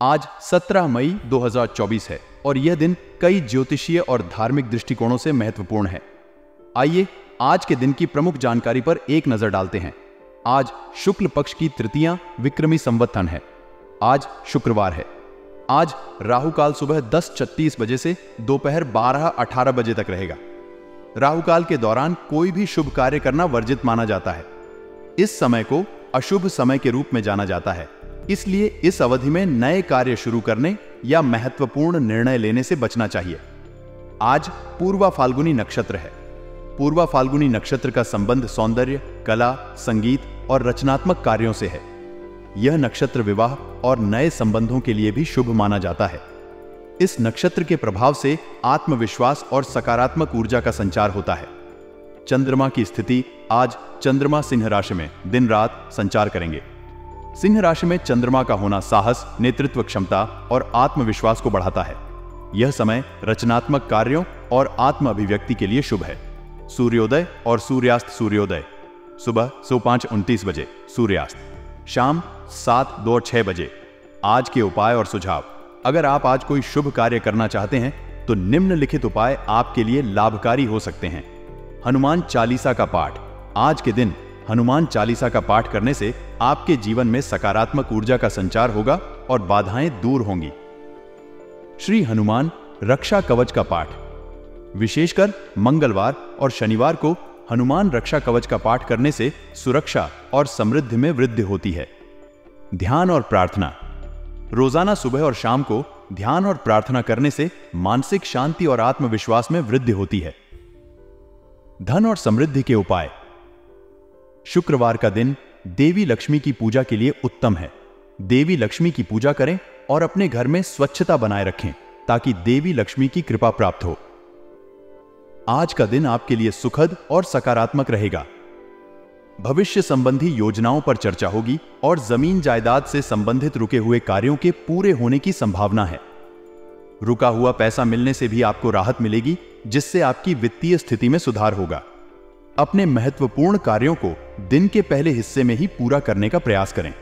आज 17 मई 2024 है और यह दिन कई ज्योतिषीय और धार्मिक दृष्टिकोणों से महत्वपूर्ण है। आइए आज के दिन की प्रमुख जानकारी पर एक नजर डालते हैं। आज शुक्ल पक्ष की तृतीया विक्रमी संवत्सन है। आज शुक्रवार है। आज राहु काल सुबह 10:36 बजे से दोपहर 12:18 बजे तक रहेगा। राहु काल के दौरान कोई भी शुभ कार्य करना वर्जित माना जाता है। इस समय को अशुभ समय के रूप में जाना जाता है, इसलिए इस अवधि में नए कार्य शुरू करने या महत्वपूर्ण निर्णय लेने से बचना चाहिए। आज पूर्वा फाल्गुनी नक्षत्र है। पूर्वा फाल्गुनी नक्षत्र का संबंध सौंदर्य, कला, संगीत और रचनात्मक कार्यों से है। यह नक्षत्र विवाह और नए संबंधों के लिए भी शुभ माना जाता है। इस नक्षत्र के प्रभाव से आत्मविश्वास और सकारात्मक ऊर्जा का संचार होता है। चंद्रमा की स्थिति आज चंद्रमा सिंह राशि में दिन रात संचार करेंगे। सिंह राशि में चंद्रमा का होना साहस, नेतृत्व क्षमता और आत्मविश्वास को बढ़ाता है। यह समय रचनात्मक कार्यों और आत्म अभिव्यक्ति के लिए शुभ है। सूर्योदय और सूर्यास्त। सूर्योदय सुबह 5:29 बजे, सूर्यास्त शाम 7:06 बजे। आज के उपाय और सुझाव। अगर आप आज कोई शुभ कार्य करना चाहते हैं तो निम्नलिखित उपाय आपके लिए लाभकारी हो सकते हैं। हनुमान चालीसा का पाठ। आज के दिन हनुमान चालीसा का पाठ करने से आपके जीवन में सकारात्मक ऊर्जा का संचार होगा और बाधाएं दूर होंगी। श्री हनुमान रक्षा कवच का पाठ। विशेषकर मंगलवार और शनिवार को हनुमान रक्षा कवच का पाठ करने से सुरक्षा और समृद्धि में वृद्धि होती है। ध्यान और प्रार्थना। रोजाना सुबह और शाम को ध्यान और प्रार्थना करने से मानसिक शांति और आत्मविश्वास में वृद्धि होती है। धन और समृद्धि के उपाय। शुक्रवार का दिन देवी लक्ष्मी की पूजा के लिए उत्तम है। देवी लक्ष्मी की पूजा करें और अपने घर में स्वच्छता बनाए रखें ताकि देवी लक्ष्मी की कृपा प्राप्त हो। आज का दिन आपके लिए सुखद और सकारात्मक रहेगा। भविष्य संबंधी योजनाओं पर चर्चा होगी और जमीन जायदाद से संबंधित रुके हुए कार्यों के पूरे होने की संभावना है। रुका हुआ पैसा मिलने से भी आपको राहत मिलेगी, जिससे आपकी वित्तीय स्थिति में सुधार होगा। अपने महत्वपूर्ण कार्यों को दिन के पहले हिस्से में ही पूरा करने का प्रयास करें।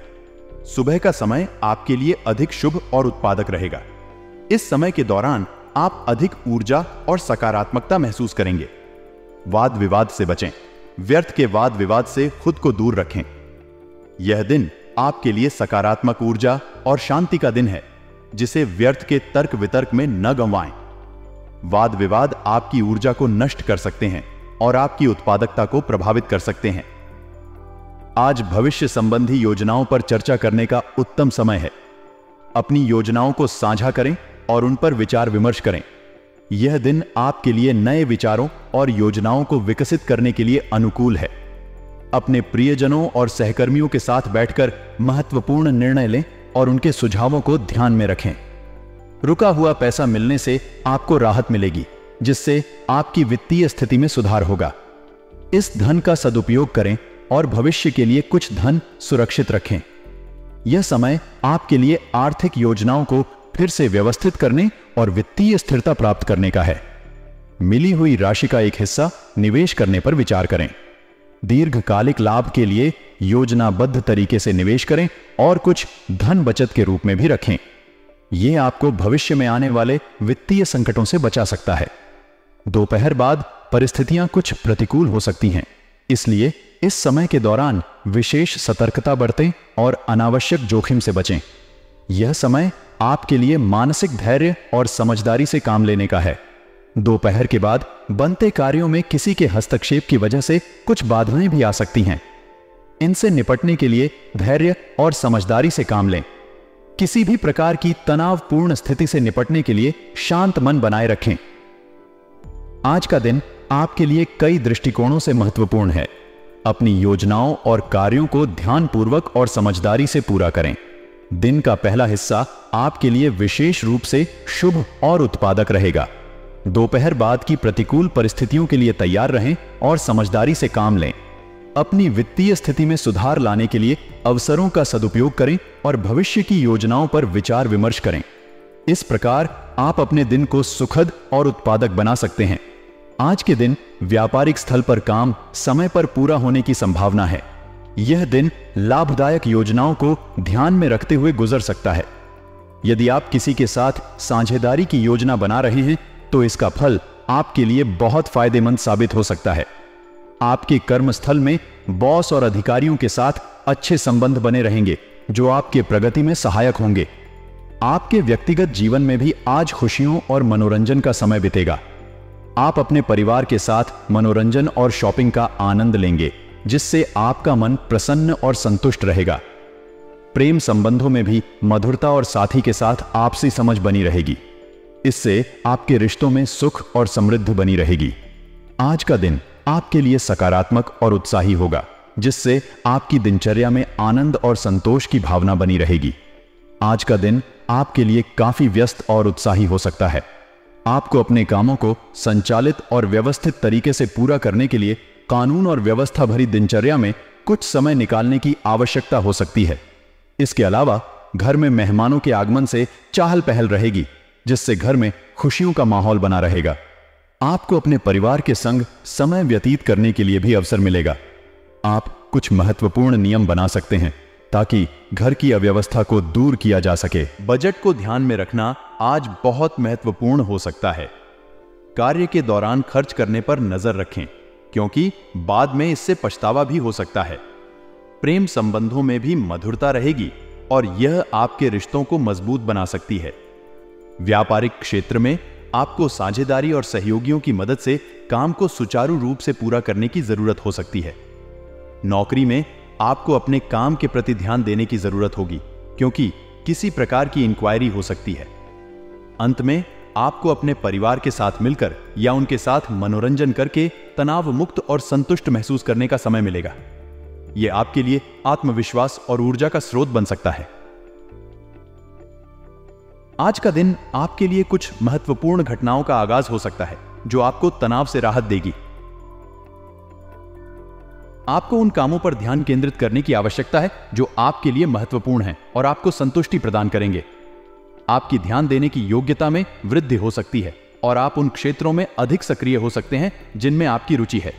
सुबह का समय आपके लिए अधिक शुभ और उत्पादक रहेगा। इस समय के दौरान आप अधिक ऊर्जा और सकारात्मकता महसूस करेंगे। वाद विवाद से बचें। व्यर्थ के वाद विवाद से खुद को दूर रखें। यह दिन आपके लिए सकारात्मक ऊर्जा और शांति का दिन है, जिसे व्यर्थ के तर्क वितर्क में न गंवाएं। वाद विवाद आपकी ऊर्जा को नष्ट कर सकते हैं और आपकी उत्पादकता को प्रभावित कर सकते हैं। आज भविष्य संबंधी योजनाओं पर चर्चा करने का उत्तम समय है। अपनी योजनाओं को साझा करें और उन पर विचार विमर्श करें। यह दिन आपके लिए नए विचारों और योजनाओं को विकसित करने के लिए अनुकूल है। अपने प्रियजनों और सहकर्मियों के साथ बैठकर महत्वपूर्ण निर्णय लें और उनके सुझावों को ध्यान में रखें। रुका हुआ पैसा मिलने से आपको राहत मिलेगी, जिससे आपकी वित्तीय स्थिति में सुधार होगा। इस धन का सदुपयोग करें और भविष्य के लिए कुछ धन सुरक्षित रखें। यह समय आपके लिए आर्थिक योजनाओं को फिर से व्यवस्थित करने और वित्तीय स्थिरता प्राप्त करने का है। मिली हुई राशि का एक हिस्सा निवेश करने पर विचार करें। दीर्घकालिक लाभ के लिए योजनाबद्ध तरीके से निवेश करें और कुछ धन बचत के रूप में भी रखें। यह आपको भविष्य में आने वाले वित्तीय संकटों से बचा सकता है। दोपहर बाद परिस्थितियां कुछ प्रतिकूल हो सकती हैं, इसलिए इस समय के दौरान विशेष सतर्कता बरतें और अनावश्यक जोखिम से बचें। यह समय आपके लिए मानसिक धैर्य और समझदारी से काम लेने का है। दोपहर के बाद बनते कार्यों में किसी के हस्तक्षेप की वजह से कुछ बाधाएं भी आ सकती हैं। इनसे निपटने के लिए धैर्य और समझदारी से काम लें। किसी भी प्रकार की तनावपूर्ण स्थिति से निपटने के लिए शांत मन बनाए रखें। आज का दिन आपके लिए कई दृष्टिकोणों से महत्वपूर्ण है। अपनी योजनाओं और कार्यों को ध्यानपूर्वक और समझदारी से पूरा करें। दिन का पहला हिस्सा आपके लिए विशेष रूप से शुभ और उत्पादक रहेगा। दोपहर बाद की प्रतिकूल परिस्थितियों के लिए तैयार रहें और समझदारी से काम लें। अपनी वित्तीय स्थिति में सुधार लाने के लिए अवसरों का सदुपयोग करें और भविष्य की योजनाओं पर विचार विमर्श करें। इस प्रकार आप अपने दिन को सुखद और उत्पादक बना सकते हैं। आज के दिन व्यापारिक स्थल पर काम समय पर पूरा होने की संभावना है। यह दिन लाभदायक योजनाओं को ध्यान में रखते हुए गुजर सकता है। यदि आप किसी के साथ साझेदारी की योजना बना रहे हैं तो इसका फल आपके लिए बहुत फायदेमंद साबित हो सकता है। आपके कर्मस्थल में बॉस और अधिकारियों के साथ अच्छे संबंध बने रहेंगे जो आपके प्रगति में सहायक होंगे। आपके व्यक्तिगत जीवन में भी आज खुशियों और मनोरंजन का समय बीतेगा। आप अपने परिवार के साथ मनोरंजन और शॉपिंग का आनंद लेंगे, जिससे आपका मन प्रसन्न और संतुष्ट रहेगा। प्रेम संबंधों में भी मधुरता और साथी के साथ आपसी समझ बनी रहेगी। इससे आपके रिश्तों में सुख और समृद्धि बनी रहेगी। आज का दिन आपके लिए सकारात्मक और उत्साही होगा, जिससे आपकी दिनचर्या में आनंद और संतोष की भावना बनी रहेगी। आज का दिन आपके लिए काफी व्यस्त और उत्साही हो सकता है। आपको अपने कामों को संचालित और व्यवस्थित तरीके से पूरा करने के लिए कानून और व्यवस्था भरी दिनचर्या में कुछ समय निकालने की आवश्यकता हो सकती है। इसके अलावा घर में मेहमानों के आगमन से चहल पहल रहेगी, जिससे घर में खुशियों का माहौल बना रहेगा। आपको अपने परिवार के संग समय व्यतीत करने के लिए भी अवसर मिलेगा। आप कुछ महत्वपूर्ण नियम बना सकते हैं ताकि घर की अव्यवस्था को दूर किया जा सके। बजट को ध्यान में रखना आज बहुत महत्वपूर्ण हो सकता है। कार्य के दौरान खर्च करने पर नजर रखें, क्योंकि बाद में इससे पछतावा भी हो सकता है। प्रेम संबंधों में भी मधुरता रहेगी और यह आपके रिश्तों को मजबूत बना सकती है। व्यापारिक क्षेत्र में आपको साझेदारी और सहयोगियों की मदद से काम को सुचारू रूप से पूरा करने की जरूरत हो सकती है। नौकरी में आपको अपने काम के प्रति ध्यान देने की जरूरत होगी, क्योंकि किसी प्रकार की इंक्वायरी हो सकती है। अंत में आपको अपने परिवार के साथ मिलकर या उनके साथ मनोरंजन करके तनाव मुक्त और संतुष्ट महसूस करने का समय मिलेगा। यह आपके लिए आत्मविश्वास और ऊर्जा का स्रोत बन सकता है। आज का दिन आपके लिए कुछ महत्वपूर्ण घटनाओं का आगाज हो सकता है जो आपको तनाव से राहत देगी। आपको उन कामों पर ध्यान केंद्रित करने की आवश्यकता है जो आपके लिए महत्वपूर्ण हैं और आपको संतुष्टि प्रदान करेंगे। आपकी ध्यान देने की योग्यता में वृद्धि हो सकती है और आप उन क्षेत्रों में अधिक सक्रिय हो सकते हैं जिनमें आपकी रुचि है।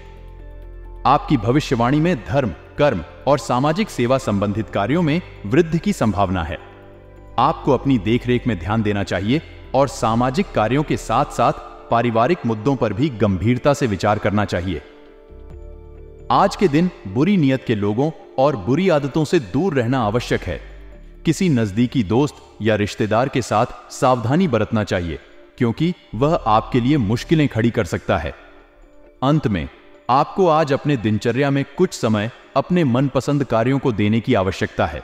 आपकी भविष्यवाणी में धर्म, कर्म और सामाजिक सेवा संबंधित कार्यों में वृद्धि की संभावना है। आपको अपनी देखरेख में ध्यान देना चाहिए और सामाजिक कार्यों के साथ साथ पारिवारिक मुद्दों पर भी गंभीरता से विचार करना चाहिए। आज के दिन बुरी नीयत के लोगों और बुरी आदतों से दूर रहना आवश्यक है। किसी नजदीकी दोस्त या रिश्तेदार के साथ सावधानी बरतना चाहिए, क्योंकि वह आपके लिए मुश्किलें खड़ी कर सकता है। अंत में आपको आज अपने दिनचर्या में कुछ समय अपने मनपसंद कार्यों को देने की आवश्यकता है।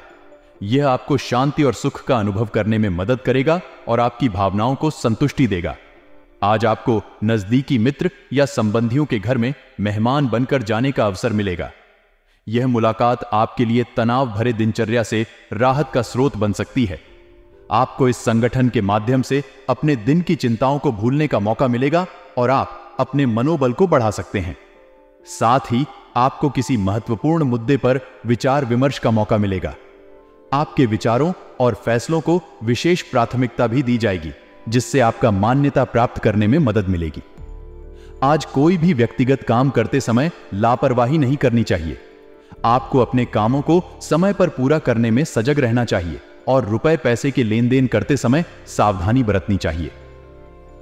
यह आपको शांति और सुख का अनुभव करने में मदद करेगा और आपकी भावनाओं को संतुष्टि देगा। आज आपको नजदीकी मित्र या संबंधियों के घर में मेहमान बनकर जाने का अवसर मिलेगा। यह मुलाकात आपके लिए तनाव भरे दिनचर्या से राहत का स्रोत बन सकती है। आपको इस संगठन के माध्यम से अपने दिन की चिंताओं को भूलने का मौका मिलेगा और आप अपने मनोबल को बढ़ा सकते हैं। साथ ही आपको किसी महत्वपूर्ण मुद्दे पर विचार विमर्श का मौका मिलेगा। आपके विचारों और फैसलों को विशेष प्राथमिकता भी दी जाएगी, जिससे आपका मान्यता प्राप्त करने में मदद मिलेगी। आज कोई भी व्यक्तिगत काम करते समय लापरवाही नहीं करनी चाहिए। आपको अपने कामों को समय पर पूरा करने में सजग रहना चाहिए और रुपए पैसे के लेन देन करते समय सावधानी बरतनी चाहिए।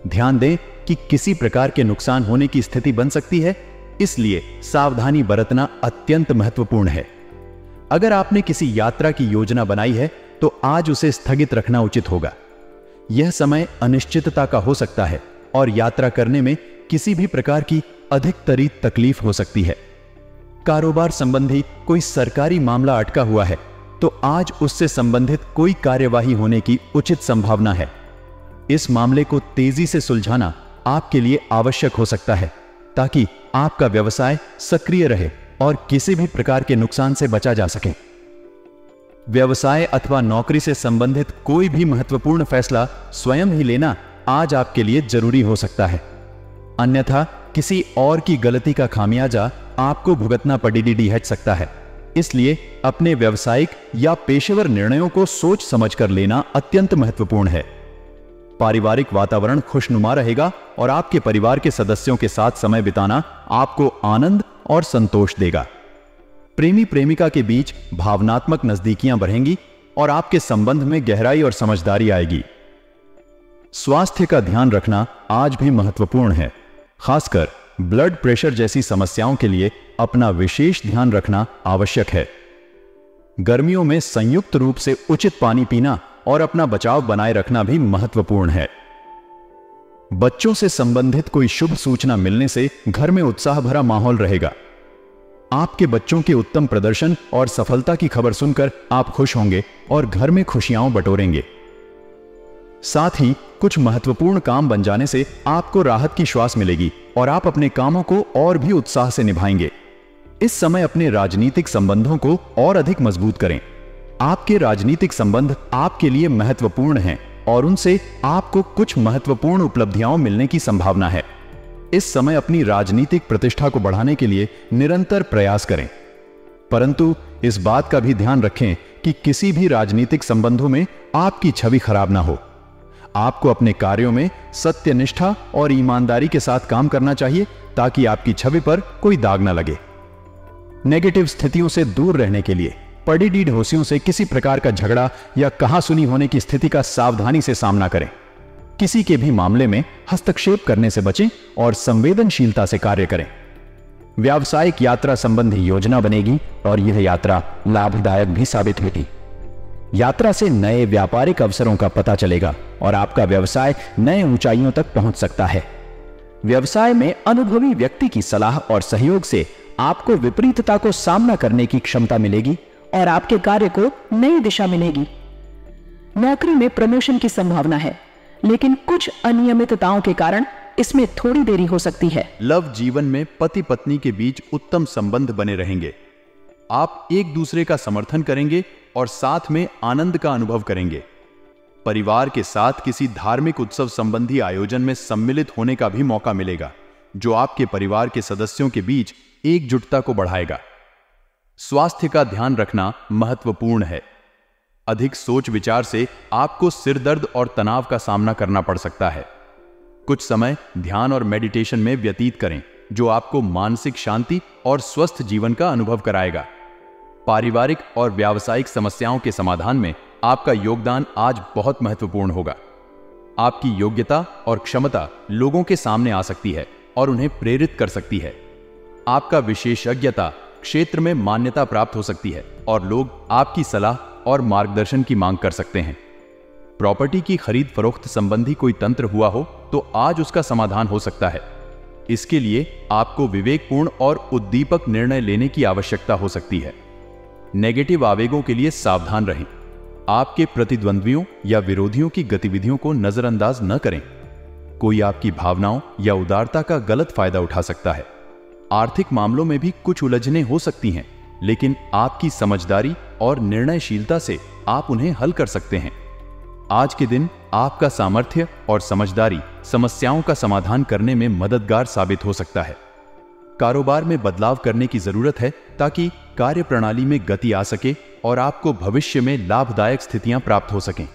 ध्यान दें कि किसी प्रकार के नुकसान होने की स्थिति बन सकती है, इसलिए सावधानी बरतना अत्यंत महत्वपूर्ण है। अगर आपने किसी यात्रा की योजना बनाई है तो आज उसे स्थगित रखना उचित होगा। यह समय अनिश्चितता का हो सकता है और यात्रा करने में किसी भी प्रकार की अधिकतरी तकलीफ हो सकती है। कारोबार संबंधी कोई सरकारी मामला अटका हुआ है तो आज उससे संबंधित कोई कार्यवाही होने की उचित संभावना है। इस मामले को तेजी से सुलझाना आपके लिए आवश्यक हो सकता है, ताकि आपका व्यवसाय सक्रिय रहे और किसी भी प्रकार के नुकसान से बचा जा सके। व्यवसाय अथवा नौकरी से संबंधित कोई भी महत्वपूर्ण फैसला स्वयं ही लेना आज आपके लिए जरूरी हो सकता है, अन्यथा किसी और की गलती का खामियाजा आपको भुगतना पड़ सकता है। इसलिए अपने व्यावसायिक या पेशेवर निर्णयों को सोच समझकर लेना अत्यंत महत्वपूर्ण है। पारिवारिक वातावरण खुशनुमा रहेगा और आपके परिवार के सदस्यों के साथ समय बिताना आपको आनंद और संतोष देगा। प्रेमी प्रेमिका के बीच भावनात्मक नजदीकियां बढ़ेंगी और आपके संबंध में गहराई और समझदारी आएगी। स्वास्थ्य का ध्यान रखना आज भी महत्वपूर्ण है। खासकर ब्लड प्रेशर जैसी समस्याओं के लिए अपना विशेष ध्यान रखना आवश्यक है। गर्मियों में संयुक्त रूप से उचित पानी पीना और अपना बचाव बनाए रखना भी महत्वपूर्ण है। बच्चों से संबंधित कोई शुभ सूचना मिलने से घर में उत्साह भरा माहौल रहेगा। आपके बच्चों के उत्तम प्रदर्शन और सफलता की खबर सुनकर आप खुश होंगे और घर में खुशियां बटोरेंगे। साथ ही कुछ महत्वपूर्ण काम बन जाने से आपको राहत की श्वास मिलेगी और आप अपने कामों को और भी उत्साह से निभाएंगे। इस समय अपने राजनीतिक संबंधों को और अधिक मजबूत करें। आपके राजनीतिक संबंध आपके लिए महत्वपूर्ण हैं और उनसे आपको कुछ महत्वपूर्ण उपलब्धियां मिलने की संभावना है। इस समय अपनी राजनीतिक प्रतिष्ठा को बढ़ाने के लिए निरंतर प्रयास करें, परंतु इस बात का भी ध्यान रखें कि किसी भी राजनीतिक संबंधों में आपकी छवि खराब ना हो। आपको अपने कार्यों में सत्यनिष्ठा और ईमानदारी के साथ काम करना चाहिए ताकि आपकी छवि पर कोई दाग ना लगे। नेगेटिव स्थितियों से दूर रहने के लिए पड़ी ढोसियों से किसी प्रकार का झगड़ा या कहासुनी होने की स्थिति का सावधानी से सामना करें। किसी के भी मामले में हस्तक्षेप करने से बचें और संवेदनशीलता से कार्य करें। व्यावसायिक यात्रा संबंधी योजना बनेगी और यह यात्रा लाभदायक भी साबित होगी। यात्रा से नए व्यापारिक अवसरों का पता चलेगा और आपका व्यवसाय नए ऊंचाइयों तक पहुंच सकता है। व्यवसाय में अनुभवी व्यक्ति की सलाह और सहयोग से आपको विपरीतता को सामना करने की क्षमता मिलेगी और आपके कार्य को नई दिशा मिलेगी। नौकरी में प्रमोशन की संभावना है, लेकिन कुछ अनियमितताओं के कारण इसमें थोड़ी देरी हो सकती है। लव जीवन में पति पत्नी के बीच उत्तम संबंध बने रहेंगे। आप एक दूसरे का समर्थन करेंगे और साथ में आनंद का अनुभव करेंगे। परिवार के साथ किसी धार्मिक उत्सव संबंधी आयोजन में सम्मिलित होने का भी मौका मिलेगा, जो आपके परिवार के सदस्यों के बीच एकजुटता को बढ़ाएगा। स्वास्थ्य का ध्यान रखना महत्वपूर्ण है। अधिक सोच विचार से आपको सिर दर्द और तनाव का सामना करना पड़ सकता है। कुछ समय ध्यान और मेडिटेशन में व्यतीत करें, जो आपको मानसिक शांति और स्वस्थ जीवन का अनुभव कराएगा। पारिवारिक और व्यावसायिक समस्याओं के समाधान में आपका योगदान आज बहुत महत्वपूर्ण होगा। आपकी योग्यता और क्षमता लोगों के सामने आ सकती है और उन्हें प्रेरित कर सकती है। आपका विशेषज्ञता क्षेत्र में मान्यता प्राप्त हो सकती है और लोग आपकी सलाह और मार्गदर्शन की मांग कर सकते हैं। प्रॉपर्टी की खरीद फरोख्त संबंधी कोई तंत्र हुआ हो तो आज उसका समाधान हो सकता है। इसके लिए आपको विवेकपूर्ण और उद्दीपक निर्णय लेने की आवश्यकता हो सकती है। नेगेटिव आवेगों के लिए सावधान रहें। आपके प्रतिद्वंद्वियों या विरोधियों की गतिविधियों को नजरअंदाज न करें। कोई आपकी भावनाओं या उदारता का गलत फायदा उठा सकता है। आर्थिक मामलों में भी कुछ उलझनें हो सकती हैं, लेकिन आपकी समझदारी और निर्णयशीलता से आप उन्हें हल कर सकते हैं। आज के दिन आपका सामर्थ्य और समझदारी समस्याओं का समाधान करने में मददगार साबित हो सकता है। कारोबार में बदलाव करने की जरूरत है ताकि कार्य प्रणाली में गति आ सके और आपको भविष्य में लाभदायक स्थितियां प्राप्त हो सकें।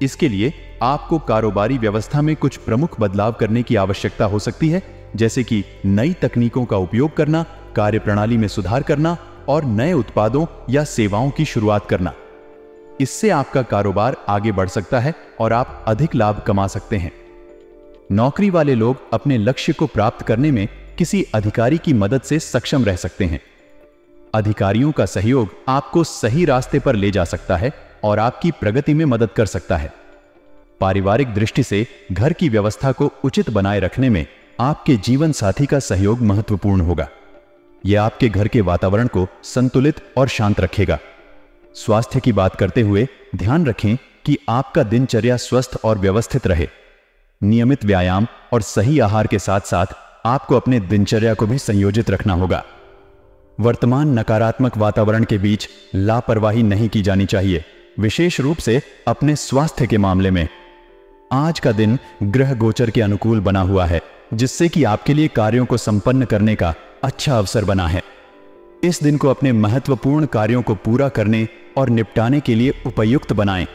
इसके लिए आपको कारोबारी व्यवस्था में कुछ प्रमुख बदलाव करने की आवश्यकता हो सकती है, जैसे कि नई तकनीकों का उपयोग करना, कार्यप्रणाली में सुधार करना और नए उत्पादों या सेवाओं की शुरुआत करना। इससे आपका कारोबार आगे बढ़ सकता है और आप अधिक लाभ कमा सकते हैं। नौकरी वाले लोग अपने लक्ष्य को प्राप्त करने में किसी अधिकारी की मदद से सक्षम रह सकते हैं। अधिकारियों का सहयोग आपको सही रास्ते पर ले जा सकता है और आपकी प्रगति में मदद कर सकता है। पारिवारिक दृष्टि से घर की व्यवस्था को उचित बनाए रखने में आपके जीवन साथी का सहयोग महत्वपूर्ण होगा। यह आपके घर के वातावरण को संतुलित और शांत रखेगा। स्वास्थ्य की बात करते हुए ध्यान रखें कि आपका दिनचर्या स्वस्थ और व्यवस्थित रहे। नियमित व्यायाम और सही आहार के साथ साथ आपको अपने दिनचर्या को भी संयोजित रखना होगा। वर्तमान नकारात्मक वातावरण के बीच लापरवाही नहीं की जानी चाहिए, विशेष रूप से अपने स्वास्थ्य के मामले में। आज का दिन ग्रह गोचर के अनुकूल बना हुआ है, जिससे कि आपके लिए कार्यों को संपन्न करने का अच्छा अवसर बना है। इस दिन को अपने महत्वपूर्ण कार्यों को पूरा करने और निपटाने के लिए उपयुक्त बनाएं।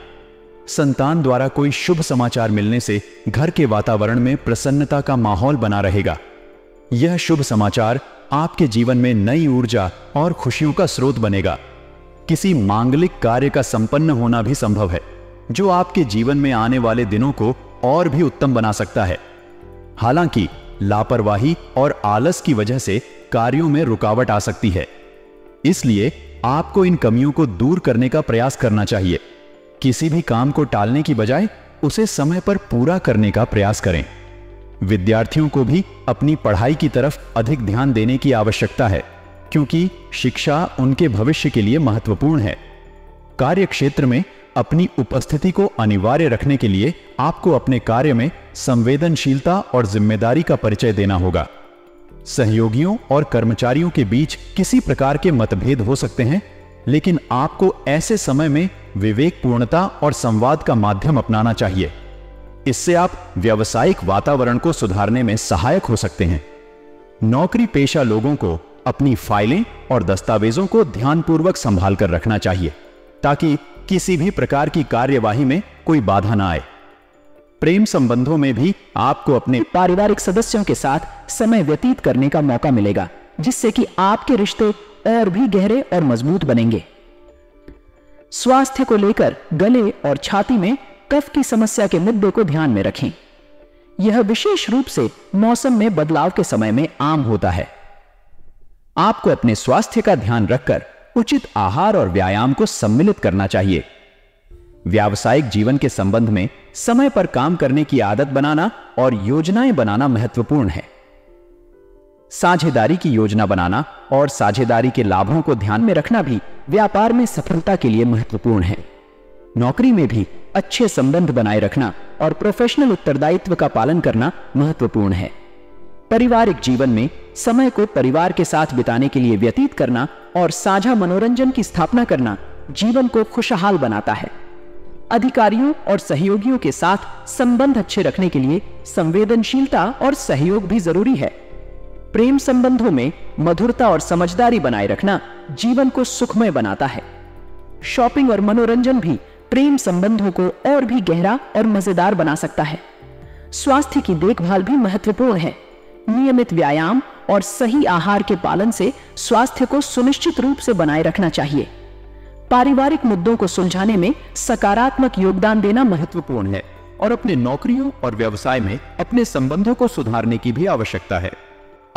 संतान द्वारा कोई शुभ समाचार मिलने से घर के वातावरण में प्रसन्नता का माहौल बना रहेगा। यह शुभ समाचार आपके जीवन में नई ऊर्जा और खुशियों का स्रोत बनेगा। किसी मांगलिक कार्य का संपन्न होना भी संभव है, जो आपके जीवन में आने वाले दिनों को और भी उत्तम बना सकता है। हालांकि लापरवाही और आलस की वजह से कार्यों में रुकावट आ सकती है, इसलिए आपको इन कमियों को दूर करने का प्रयास करना चाहिए। किसी भी काम को टालने की बजाय उसे समय पर पूरा करने का प्रयास करें। विद्यार्थियों को भी अपनी पढ़ाई की तरफ अधिक ध्यान देने की आवश्यकता है, क्योंकि शिक्षा उनके भविष्य के लिए महत्वपूर्ण है। कार्य क्षेत्र में अपनी उपस्थिति को अनिवार्य रखने के लिए आपको अपने कार्य में संवेदनशीलता और जिम्मेदारी का परिचय देना होगा। सहयोगियों और कर्मचारियों के बीच किसी प्रकार के मतभेद हो सकते हैं, लेकिन आपको ऐसे समय में विवेकपूर्णता और संवाद का माध्यम अपनाना चाहिए। इससे आप व्यावसायिक वातावरण को सुधारने में सहायक हो सकते हैं। नौकरी पेशा लोगों को अपनी फाइलें और दस्तावेजों को ध्यानपूर्वक संभाल कर रखना चाहिए, ताकि किसी भी प्रकार की कार्यवाही में कोई बाधा ना आए। प्रेम संबंधों में भी आपको अपने पारिवारिक सदस्यों के साथ समय व्यतीत करने का मौका मिलेगा, जिससे कि आपके रिश्ते और भी गहरे और मजबूत बनेंगे। स्वास्थ्य को लेकर गले और छाती में कफ की समस्या के मुद्दे को ध्यान में रखें। यह विशेष रूप से मौसम में बदलाव के समय में आम होता है। आपको अपने स्वास्थ्य का ध्यान रखकर उचित आहार और व्यायाम को सम्मिलित करना चाहिए। व्यावसायिक जीवन के संबंध में समय पर काम करने की आदत बनाना और योजनाएं बनाना महत्वपूर्ण है। साझेदारी की योजना बनाना और साझेदारी के लाभों को ध्यान में रखना भी व्यापार में सफलता के लिए महत्वपूर्ण है। नौकरी में भी अच्छे संबंध बनाए रखना और प्रोफेशनल उत्तरदायित्व का पालन करना महत्वपूर्ण है। पारिवारिक जीवन में समय को परिवार के साथ बिताने के लिए व्यतीत करना और साझा मनोरंजन की स्थापना करना जीवन को खुशहाल बनाता है। अधिकारियों और सहयोगियों के साथ संबंध अच्छे रखने के लिए संवेदनशीलता और सहयोग भी जरूरी है। प्रेम संबंधों में मधुरता और समझदारी बनाए रखना जीवन को सुखमय बनाता है। शॉपिंग और मनोरंजन भी प्रेम संबंधों को और भी गहरा और मजेदार बना सकता है। स्वास्थ्य की देखभाल भी महत्वपूर्ण है। नियमित व्यायाम और सही आहार के पालन से स्वास्थ्य को सुनिश्चित रूप से बनाए रखना चाहिए। पारिवारिक मुद्दों को सुलझाने में सकारात्मक योगदान देना महत्वपूर्ण है और अपने नौकरियों और व्यवसाय में अपने संबंधों को सुधारने की भी आवश्यकता है।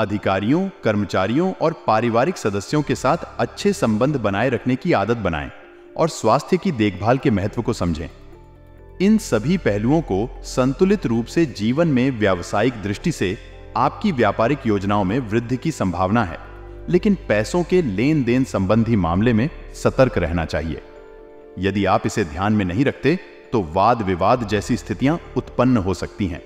अधिकारियों, कर्मचारियों और पारिवारिक सदस्यों के साथ अच्छे संबंध बनाए रखने की आदत बनाएं और स्वास्थ्य की देखभाल के महत्व को समझें। इन सभी पहलुओं को संतुलित रूप से जीवन में व्यावसायिक दृष्टि से आपकी व्यापारिक योजनाओं में वृद्धि की संभावना है, लेकिन पैसों के लेन देन संबंधी मामले में सतर्क रहना चाहिए। यदि आप इसे ध्यान में नहीं रखते तो वाद विवाद जैसी स्थितियां उत्पन्न हो सकती हैं।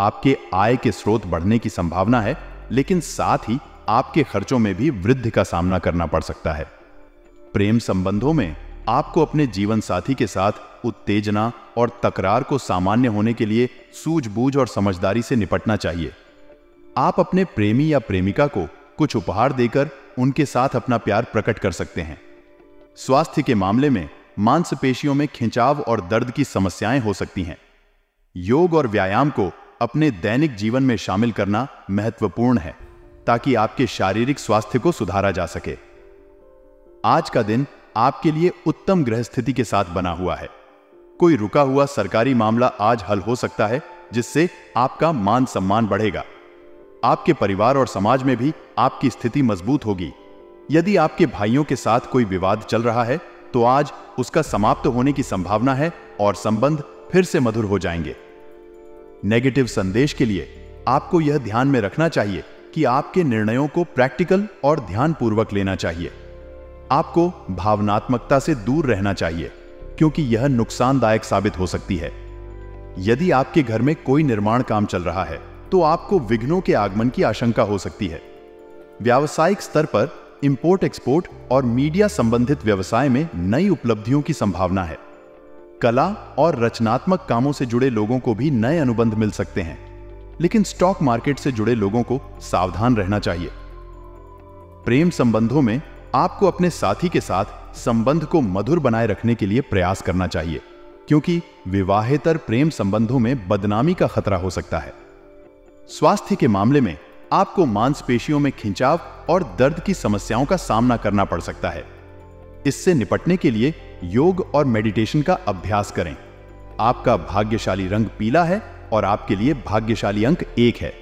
आपके आय के स्रोत बढ़ने की संभावना है, लेकिन साथ ही आपके खर्चों में भी वृद्धि का सामना करना पड़ सकता है। प्रेम संबंधों में आपको अपने जीवन साथी के साथ उत्तेजना और तकरार को सामान्य होने के लिए सूझबूझ और समझदारी से निपटना चाहिए। आप अपने प्रेमी या प्रेमिका को कुछ उपहार देकर उनके साथ अपना प्यार प्रकट कर सकते हैं। स्वास्थ्य के मामले में मांसपेशियों में खिंचाव और दर्द की समस्याएं हो सकती हैं। योग और व्यायाम को अपने दैनिक जीवन में शामिल करना महत्वपूर्ण है, ताकि आपके शारीरिक स्वास्थ्य को सुधारा जा सके। आज का दिन आपके लिए उत्तम ग्रह स्थिति के साथ बना हुआ है। कोई रुका हुआ सरकारी मामला आज हल हो सकता है, जिससे आपका मान सम्मान बढ़ेगा। आपके परिवार और समाज में भी आपकी स्थिति मजबूत होगी। यदि आपके भाइयों के साथ कोई विवाद चल रहा है तो आज उसका समाप्त होने की संभावना है और संबंध फिर से मधुर हो जाएंगे। नेगेटिव संदेश के लिए आपको यह ध्यान में रखना चाहिए कि आपके निर्णयों को प्रैक्टिकल और ध्यानपूर्वक लेना चाहिए। आपको भावनात्मकता से दूर रहना चाहिए, क्योंकि यह नुकसानदायक साबित हो सकती है। यदि आपके घर में कोई निर्माण काम चल रहा है तो आपको विघ्नों के आगमन की आशंका हो सकती है। व्यावसायिक स्तर पर इंपोर्ट एक्सपोर्ट और मीडिया संबंधित व्यवसाय में नई उपलब्धियों की संभावना है। कला और रचनात्मक कामों से जुड़े लोगों को भी नए अनुबंध मिल सकते हैं, लेकिन स्टॉक मार्केट से जुड़े लोगों को सावधान रहना चाहिए। प्रेम संबंधों में आपको अपने साथी के साथ संबंध को मधुर बनाए रखने के लिए प्रयास करना चाहिए, क्योंकि विवाहेतर प्रेम संबंधों में बदनामी का खतरा हो सकता है। स्वास्थ्य के मामले में आपको मांसपेशियों में खिंचाव और दर्द की समस्याओं का सामना करना पड़ सकता है। इससे निपटने के लिए योग और मेडिटेशन का अभ्यास करें। आपका भाग्यशाली रंग पीला है और आपके लिए भाग्यशाली अंक 1 है।